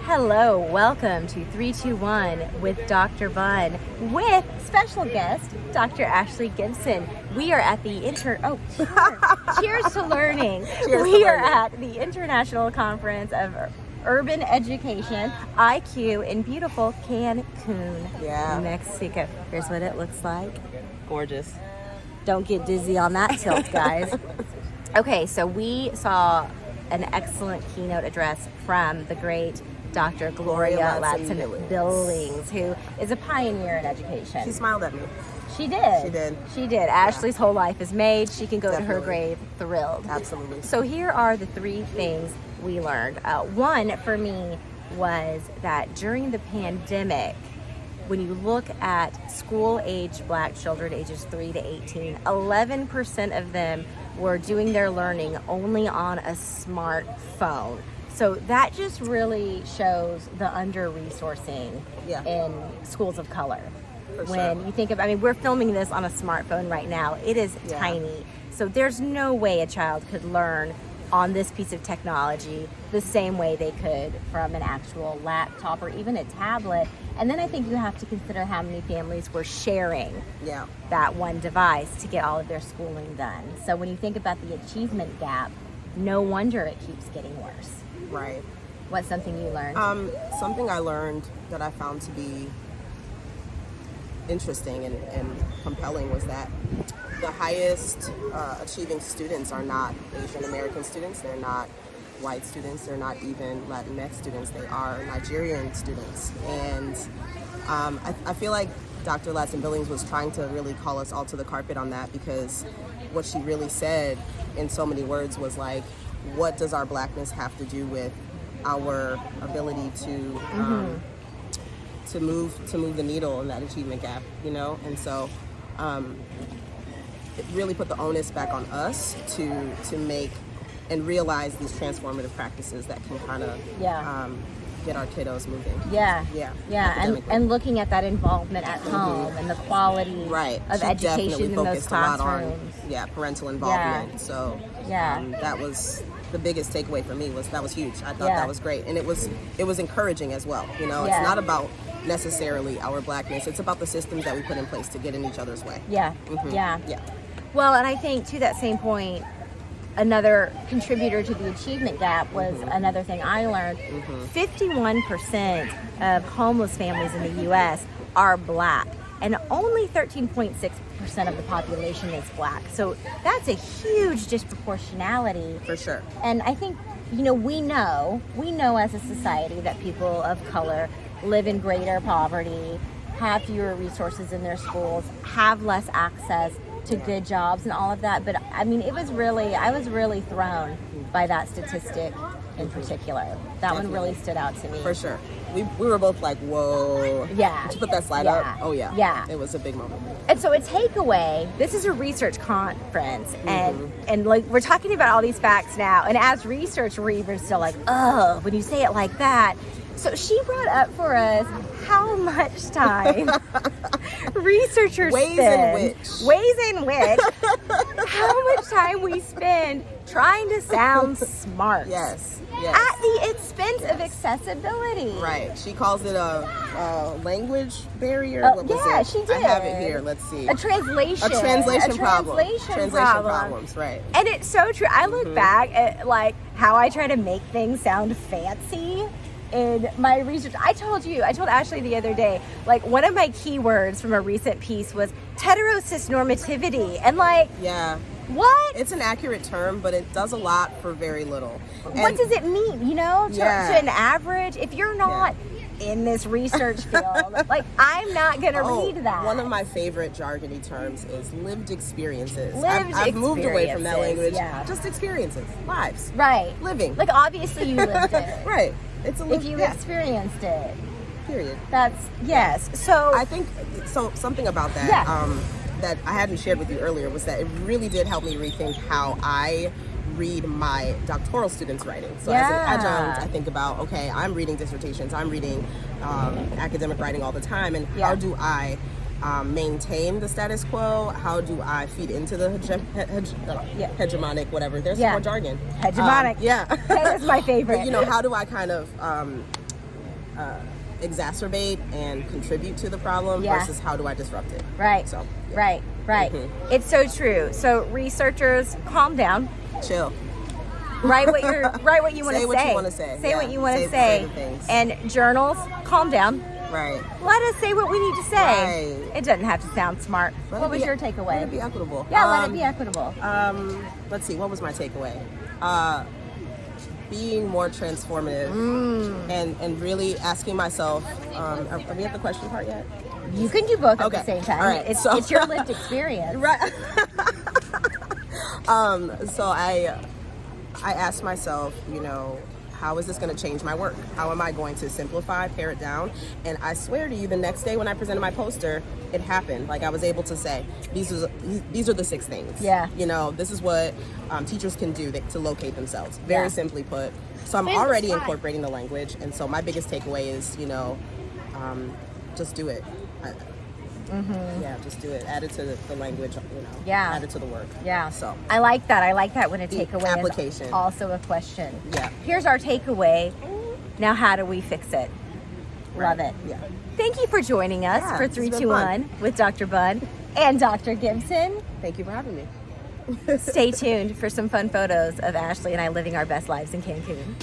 Hello, welcome to 321 with Dr. Bunn with special guest Dr. Ashley Gibson. We are at the cheers to learning. We are at the International Conference of Urban Education, IQ, in beautiful Cancun, Mexico. Here's what it looks like. Gorgeous. Don't get dizzy on that tilt, guys. Okay, so we saw an excellent keynote address from the great Dr. Gloria Ladson-Billings, who is a pioneer in education. She smiled at me. She did. She did. She did. Ashley's whole life is made. She can go to her grave thrilled. Absolutely. So here are the three things we learned. One for me was that during the pandemic, when you look at school-age Black children ages 3 to 18, 11% of them were doing their learning only on a smartphone. So that just really shows the under-resourcing in schools of color. When you think of, we're filming this on a smartphone right now. It is tiny. So there's no way a child could learn on this piece of technology the same way they could from an actual laptop or even a tablet. And then I think you have to consider how many families were sharing that one device to get all of their schooling done. So when you think about the achievement gap, no wonder it keeps getting worse. Right. What's something you learned? Something I learned that I found to be interesting and compelling was that the highest achieving students are not Asian American students. They're not white students. They're not even Latinx students. They are Nigerian students. And I feel like Dr. Ladson-Billings was trying to really call us all to the carpet on that, because what she really said in so many words was like, what does our Blackness have to do with our ability to move the needle in that achievement gap, you know? And so it really put the onus back on us to make and realize these transformative practices that can kind of get our kiddos moving. And looking at that involvement at home and the quality of education in those classrooms. Parental involvement. So that was the biggest takeaway for me. That was huge. I thought that was great, and it was encouraging as well. You know, it's not about necessarily our Blackness. It's about the systems that we put in place to get in each other's way. Well, and I think to that same point, another contributor to the achievement gap was another thing I learned. 51% of homeless families in the U.S. are Black, and only 13.6% of the population is Black. So that's a huge disproportionality. For sure. And I think, we know as a society that people of color live in greater poverty, have fewer resources in their schools, have less access to good jobs and all of that. But I was really thrown by that statistic in particular. That one really stood out to me. For sure. We were both like, whoa. Did you put that slide up? Oh yeah. It was a big moment. And so a takeaway, this is a research conference, and like we're talking about all these facts now, and as research, we're even still like, oh, when you say it like that. So she brought up for us how much time researchers spend. Ways in which. How much time we spend trying to sound smart. Yes. At the expense of accessibility. Right. She calls it a language barrier. What was it? She did. I have it here. Let's see. A translation problem. Translation problems, right. And it's so true. I look back at like how I try to make things sound fancy in my research. I told Ashley the other day, like one of my keywords from a recent piece was heterosis normativity. And like, what? It's an accurate term, but it does a lot for very little. What does it mean, to an average? If you're not in this research field, like I'm not going to read that. One of my favorite jargony terms is lived experiences. I've moved away from that language. Just experiences. Lives. Right. Living. Like obviously you lived it. Right. It's a if you experienced it. Period. So I think something about that that I hadn't shared with you earlier was that it really did help me rethink how I read my doctoral students' writing. So as an adjunct, I think about, okay, I'm reading dissertations, I'm reading academic writing all the time, and how do I maintain the status quo? How do I feed into the hegemonic, whatever? There's more jargon. Hegemonic. That is my favorite. But, how do I kind of exacerbate and contribute to the problem versus how do I disrupt it. Right. So, right. It's so true. So researchers, calm down. Chill. Write what you want to say. Say what you want to say. Say what you want to Say say. the things. And journals, calm down. Right. Let us say what we need to say. Right. It doesn't have to sound smart. What was your takeaway? Let it be equitable. Yeah, let it be equitable. Let's see. What was my takeaway? Being more transformative and really asking myself. Are we at the question part yet? You can do both at the same time. All right. It's your lived experience. Right. So I asked myself, how is this going to change my work? How am I going to simplify, pare it down? And I swear to you, the next day when I presented my poster, it happened. Like I was able to say, these are the 6 things. Yeah. This is what teachers can do to locate themselves. Very simply put. So I'm already incorporating the language. And so my biggest takeaway is, just do it. Yeah, just do it. Add it to the language, add it to the work. Yeah. So I like that. I like that when a takeaway application is also a question. Yeah. Here's our takeaway. Now how do we fix it? Love it. Yeah. Thank you for joining us for 321 with Dr. Bud and Dr. Gibson. Thank you for having me. Stay tuned for some fun photos of Ashley and I living our best lives in Cancun.